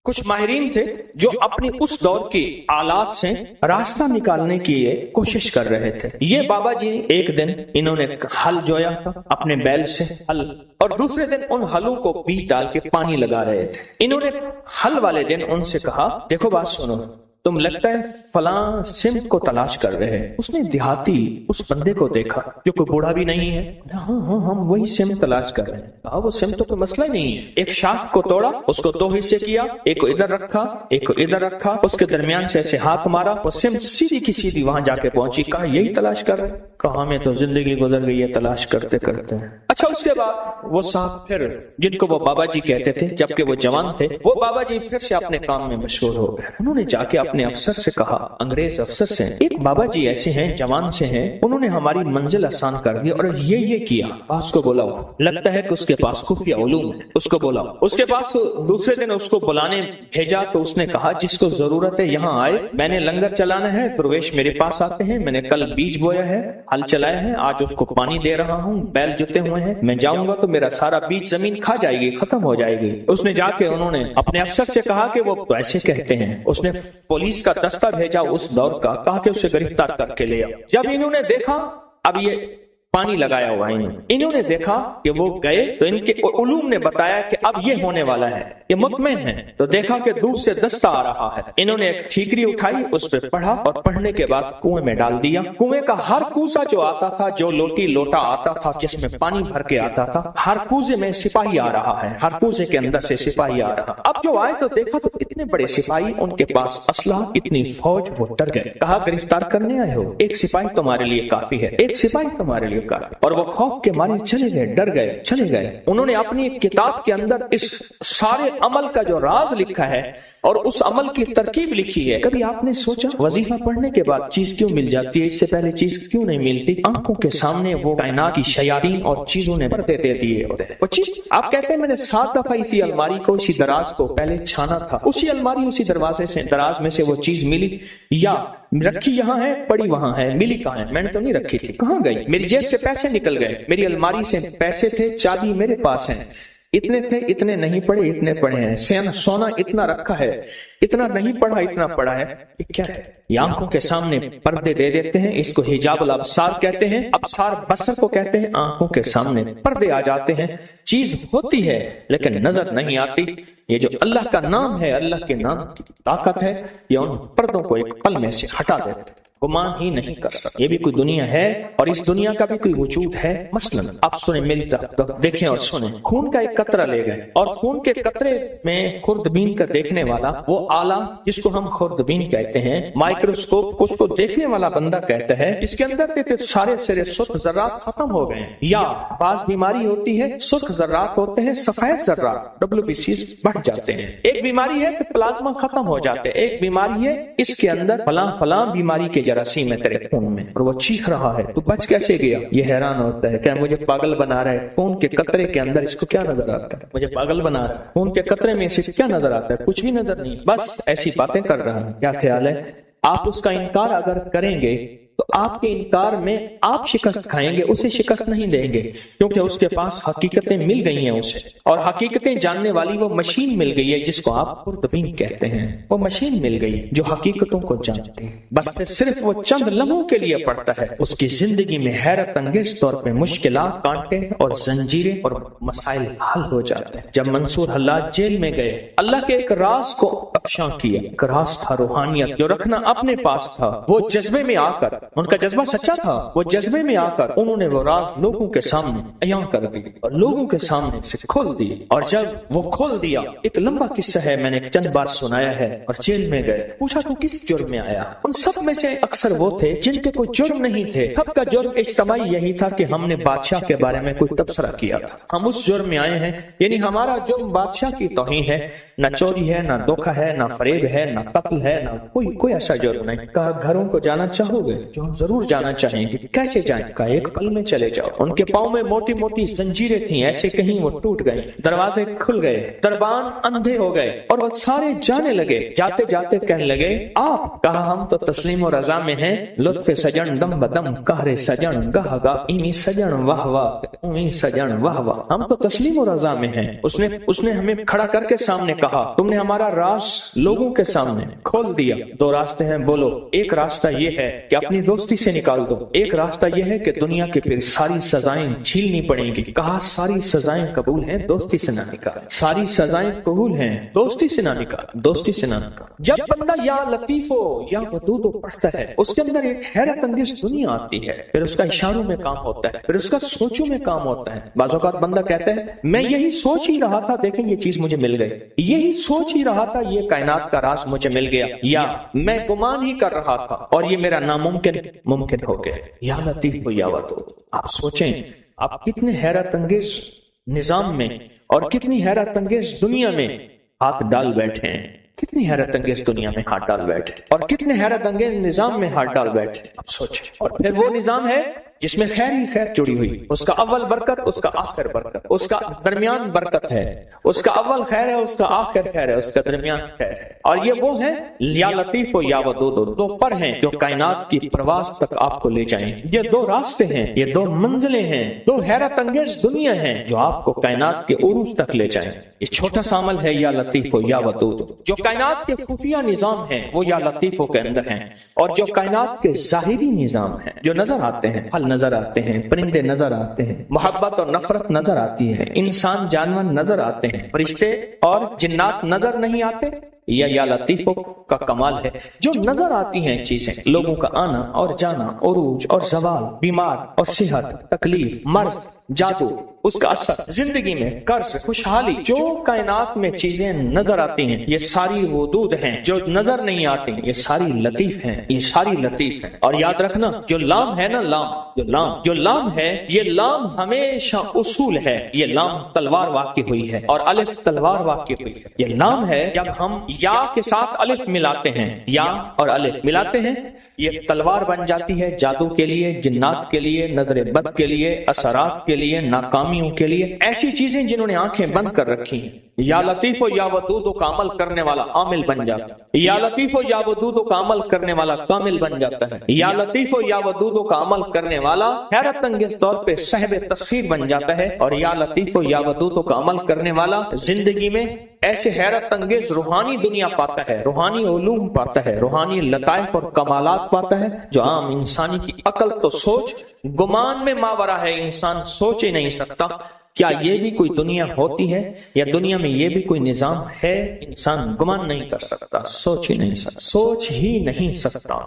کچھ ماہرین تھے جو اپنی اس دور کی آلات سے راستہ نکالنے کی کوشش کر رہے تھے۔ یہ بابا جی ایک دن انہوں نے ہل جویا تھا اپنے بیل سے ہل، اور دوسرے دن ان ہلوں کو بیج ڈال کے پانی لگا رہے تھے۔ انہوں نے ہل والے دن ان سے کہا دیکھو بات سنو، تم لگتا ہے فلاں سمت کو تلاش کر رہے ہیں۔ اس نے دیہاتی اس بندے کو دیکھا جو کوئی بوڑھا بھی نہیں ہے، ہاں ہم وہی سمت تلاش کر رہے ہیں۔ کہا وہ سمت تو کوئی مسئلہ نہیں ہے، ایک شاخ کو توڑا، اس کو 2 حصے کیا، ایک کو ادھر رکھا ایک کو ادھر رکھا، اس کے درمیان سے ایسے ہاتھ مارا، وہ سمت سیدھی کی سیدھی وہاں جا کے پہنچی۔ کہا یہی تلاش کر رہے ہیں؟ کہا میں تو زندگی گزر گئی ہے تلاش کرتے کرتے۔ اچھا اس کے بعد وہ صاحب پھر جن کو وہ بابا جی کہتے تھے جبکہ وہ جوان تھے، وہ بابا جی پھر سے اپنے کام میں مشغول ہو گئے۔ انہوں نے جا کے اپنے افسر سے کہا، انگریز افسر سے، ایک بابا جی ایسے ہیں جوان سے ہیں، انہوں نے ہماری منزل آسان کر دی اور یہ کیا۔ اس کو بولاؤ، لگتا ہے کہ اس کے پاس خفیہ علوم ہے، اس کو بولاؤ۔ اس کے پاس دوسرے دن اس کو بلانے بھیجا تو اس نے کہا جس کو ضرورت ہے یہاں آئے، میں نے لنگر چلانا ہے، درویش میرے پاس آتے ہیں، میں نے کل بیج بویا ہے، ہل چلایا ہے، آج اس کو پانی دے رہا ہوں، بیل جتے ہوئے ہیں، میں جاؤں گا تو میرا سارا بیج زمین کھا جائے گی، ختم ہو جائے گی۔ اس نے جا کے انہوں نے اپنے افسر سے کہا کہ وہ تو ایسے کہتے ہیں۔ اس نے پولیس کا دستہ بھیجا اس دور کا، کہا کہ اسے گرفتار کر کے لے آؤ۔ جب انہوں نے دیکھا اب یہ پانی لگایا ہوا انہوں نے دیکھا کہ وہ گئے تو ان کے علوم نے بتایا کہ اب یہ ہونے والا ہے، یہ مطمئن ہے۔ تو دیکھا کہ دور سے دستہ آ رہا ہے، انہوں نے ایک ٹھیکری اٹھائی، اس پہ پڑھا اور پڑھنے کے بعد کنویں میں ڈال دیا۔ کنویں کا ہر کوزہ جو آتا تھا، جو لوٹی لوٹا آتا تھا جس میں پانی بھر کے آتا تھا، ہر کوزے میں سپاہی آ رہا ہے، ہر کوزے کے اندر سے سپاہی آ رہا۔ اب جو آئے تو دیکھا تو اتنے بڑے سپاہی، ان کے پاس اسلحہ، اتنی فوج، وہ ڈر گئے۔ کہا گرفتار کرنے آئے ہو؟ ایک سپاہی تمہارے لیے کافی ہے، ایک سپاہی تمہارے لیے کافی۔ اور وہ خوف کے مارے چلے گئے، ڈر گئے، چلے گئے۔ انہوں نے اپنی ایک کتاب کے اندر اس سارے عمل کا جو راز لکھا ہے اور اس عمل کی ترکیب لکھی ہے۔ کبھی آپ نے سوچا وظیفہ پڑھنے کے بعد چیز کیوں مل جاتی ہے، اس سے پہلے چیز کیوں نہیں ملتی؟ آنکھوں کے سامنے وہ کائنات کی شیاطین اور چیزوں نے پردے دے دیے ہوتے ہیں۔ وہ چیز آپ کہتے ہیں میں نے 7 دفعہ اسی الماری کو، اسی دراز کو پہلے چھانا تھا، اسی الماری اسی دروازے سے دراز میں سے وہ چیز ملی، یا رکھی یہاں ہے پڑی وہاں ہے، ملی کہاں ہے؟ میں نے تو نہیں رکھی تھی، کہاں گئی؟ میری جیب سے پیسے نکل گئے، میری الماری سے پیسے تھے، چابی میرے پاس ہے، اتنے تھے، اتنے نہیں پڑے، اتنے پڑے ہیں، سونا اتنا رکھا ہے، اتنا نہیں پڑا، اتنا پڑا ہے۔ یہ کیا ہے؟ یہ آنکھوں کے سامنے پردے دے دیتے ہیں، اس کو حجاب الابصار کہتے ہیں، ابصار بصر کو کہتے ہیں۔ آنکھوں کے سامنے پردے آ جاتے ہیں، چیز ہوتی ہے لیکن نظر نہیں آتی۔ یہ جو اللہ کا نام ہے، اللہ کے نام کی طاقت ہے، یہ ان پردوں کو ایک پل میں سے ہٹا دیتے ہیں، گمان ہی نہیں کر سکتے یہ بھی کوئی دنیا ہے اور اس دنیا کا بھی کوئی وجود ہے۔ مثلا آپ سنیں، میری طرف دیکھیں اور سنیں، خون کا ایک قطرہ لے گئے اور خون کے قطرے میں خوردبین کا دیکھنے والا، وہ آلہ جس کو ہم خوردبین کہتے ہیں، مائکروسکوپ اس کو دیکھنے والا بندہ کہتا ہے اس کے اندر تھے سارے سرے سرخ ذرات ختم ہو گئے ہیں۔ یا بعض بیماری ہوتی ہے، سرخ ذرات ہوتے ہیں، سفید ذرات WBCs بڑھ جاتے ہیں۔ ایک بیماری ہے کہ پلازما ختم ہو جاتے ہیں، ایک بیماری ہے اس کے اندر فلاں بیماری کے جراثیم ہے تیرے خون میں اور وہ چیخ رہا ہے، تو بچ کیسے گیا؟ یہ حیران ہوتا ہے کہ مجھے پاگل بنا رہا ہے، خون کے قطرے کے اندر اس کو کیا نظر آتا ہے؟ مجھے پاگل بنا رہا ہے، خون کے قطرے میں اسے کیا نظر آتا ہے؟ کچھ بھی نظر نہیں، بس ایسی باتیں کر رہا ہے۔ کیا خیال ہے؟ آپ اس کا انکار اگر کریں گے تو آپ کے انکار میں آپ شکست کھائیں گے، اسے شکست نہیں دیں گے، کیونکہ اس کے پاس حقیقتیں مل گئی ہیں اسے، اور حقیقتیں جاننے والی وہ مشین مل گئی ہے جس کو آپ خوردبین کہتے ہیں۔ وہ مشین مل گئی جو حقیقتوں کو جانتی ہے، بس صرف وہ چند لمحوں کے لیے پڑتا ہے، اس کی زندگی میں حیرت انگیز طور پہ مشکلات، کانٹے اور زنجیریں اور مسائل حل ہو جاتے ہیں۔ جب منصور حلاج جیل میں گئے، اللہ کے ایک راز کو افشاں کیا، ایک راز تھا روحانیت جو رکھنا اپنے پاس تھا، وہ جذبے میں آ کر، ان کا جذبہ سچا تھا، وہ جذبے میں آ کر انہوں نے وہ راز لوگوں کے سامنے عیاں کر دی اور لوگوں کے سامنے سے کھول دی، اور جب وہ کھول دیا، ایک لمبا قصہ ہے، میں نے چند بار سنایا ہے، اور جیل میں گئے، پوچھا تو کس جرم میں آیا؟ ان سب میں سے اکثر وہ تھے جن کے کوئی جرم نہیں تھے، سب کا جرم اجتماعی یہی تھا کہ ہم نے بادشاہ کے بارے میں کوئی تبصرہ کیا تھا، ہم اس جرم میں آئے ہیں، یعنی ہمارا جرم بادشاہ کی توہین ہے، نہ چوری ہے، نہ دھوکہ ہے، نہ فریب ہے، نہ قتل ہے، نہ کوئی ایسا جرم نہیں۔ کہا گھروں کو جانا چاہو گے؟ جو ہم ضرور جانا چاہیں گے. کیسے جائیں؟ کہا ایک پل میں چلے جاؤ. ان کے پاؤں میں موٹی موٹی زنجیریں تھیں، ایسے کہیں وہ ٹوٹ گئے، دروازے کھل گئے، دربان اندھے ہو گئے اور وہ سارے جانے لگے. جاتے جاتے کہنے لگے آپ. کہا ہم تو تسلیم و رضا میں ہیں، لطف سجن دم بدم قہر سجن گاہ گاہ ایمی سجن واہ واہ ایمی سجن واہ واہ. ہم تو تسلیم و رضا میں ہیں. اس نے ہمیں کھڑا کر کے سامنے کہا، تم نے ہمارا راز لوگوں کے سامنے کھول دیا. دو راستے ہیں بولو. ایک راستہ یہ ہے کہ اپنی دوستی سے نکال دو، ایک راستہ یہ ہے کہ دنیا کے پھر ساری سزائیں جھیلنی پڑیں گی. کہا ساری سزائیں قبول ہیں، دوستی سے نہ نکال. ساری سزائیں قبول ہیں، دوستی سے نہ نکال، دوستی سے نہ نکال. جب بندہ یا لطیف ہو یا ودود پڑھتا ہے، اس کے اندر ایک حیرت انگیز دنیا آتی ہے. پھر اس کا اشاروں میں کام ہوتا ہے، پھر اس کا سوچوں میں کام ہوتا ہے. بعض اوقات بندہ کہتا ہے میں یہی سوچ ہی رہا تھا، دیکھیں یہ چیز مجھے مل گئی، یہی سوچ ہی رہا تھا، یہ کائنات کا راز مجھے مل گیا، یا میں گمان ہی کر رہا تھا اور یہ میرا ناممکن ممکن ہو گیا. یا لطیف ہو یا ودود. آپ سوچیں آپ کتنے حیرت انگیز نظام میں اور کتنی حیرت انگیز دنیا میں ہاتھ ڈال بیٹھے ہیں، کتنی حیرت انگیز دنیا میں ہاتھ ڈال بیٹھے اور کتنے حیرت انگیز نظام میں ہاتھ ڈال بیٹھے. اب سوچیں. اور پھر وہ نظام ہے جس میں خیر ہی خیر جڑی ہوئی، اس کا اول برکت، اس کا آخر برکت، اس کا درمیان برکت ہے، اس کا اول خیر ہے، اس کا آخر خیر ہے، اس کا درمیان خیر ہے. اور یہ وہ ہے یا لطیف و یا ودود، دو پر ہیں جو کائنات کی پرواز تک آپ کو لے جائیں. یہ دو راستے ہیں، یہ دو منزلیں ہیں، دو حیرت انگیز دنیا ہیں جو آپ کو کائنات کے عروج تک لے جائیں. یہ چھوٹا سا عمل ہے یا لطیف و یا ودود. جو کائنات کے خفیہ نظام ہیں وہ یا لطیفوں کے اندر ہیں، اور جو کائنات کے ظاہری نظام ہیں جو نظر آتے ہیں، پھل نظر آتے ہیں، پرندے نظر آتے ہیں، محبت اور نفرت نظر آتی ہے، انسان جانور نظر آتے ہیں، فرشتے اور جنات نظر نہیں آتے. یا لطیفوں کا کمال ہے جو نظر آتی ہیں چیزیں، لوگوں کا آنا اور جانا، عروج اور زوال، بیمار اور صحت، تکلیف، مرض، جادو، اس کا اثر، زندگی میں قرض، خوشحالی، جو کائنات میں چیزیں نظر آتی ہیں یہ ساری ودود ہیں. جو نظر نہیں آتی یہ ساری لطیف ہیں، یہ ساری لطیف ہیں. اور یاد رکھنا جو لام ہے نا، جو لام ہے، یہ لام ہمیشہ اصول ہے. یہ لام تلوار واقع ہوئی ہے اور الف تلوار واقع ہوئی ہے. یہ لام ہے جب ہم یا کے ساتھ الف ملاتے ہیں، یا اور الف ملاتے ہیں، یہ تلوار بن جاتی ہے جادو کے لیے، جنات کے لیے، نظر بد کے لیے، اثرات کے لیے، ناکامیوں کے لیے، ایسی چیزیں جنہوں نے آنکھیں بند کر رکھی ہیں. یا لطیف و یا ودود کا عمل کرنے والا عامل بن جاتا ہے. یا لطیف و یا ودود کا عمل کرنے والا کامل بن جاتا ہے. یا لطیف و یا ودود کا عمل کرنے والا حیرت انگیز طور پہ صاحب تسخیر بن جاتا ہے. اور یا لطیف و یا ودود کا عمل کرنے والا زندگی میں ایسے حیرت انگیز روحانی دنیا پاتا ہے، روحانی علوم پاتا ہے، روحانی لطائف اور کمالات پاتا ہے جو عام انسانی کی عقل تو سوچ گمان میں ماورا ہے. انسان سوچ ہی نہیں سکتا کیا یہ بھی کوئی دنیا ہوتی ہے، یا دنیا میں یہ بھی کوئی نظام ہے. انسان گمان نہیں کر سکتا، سوچ ہی نہیں سکتا.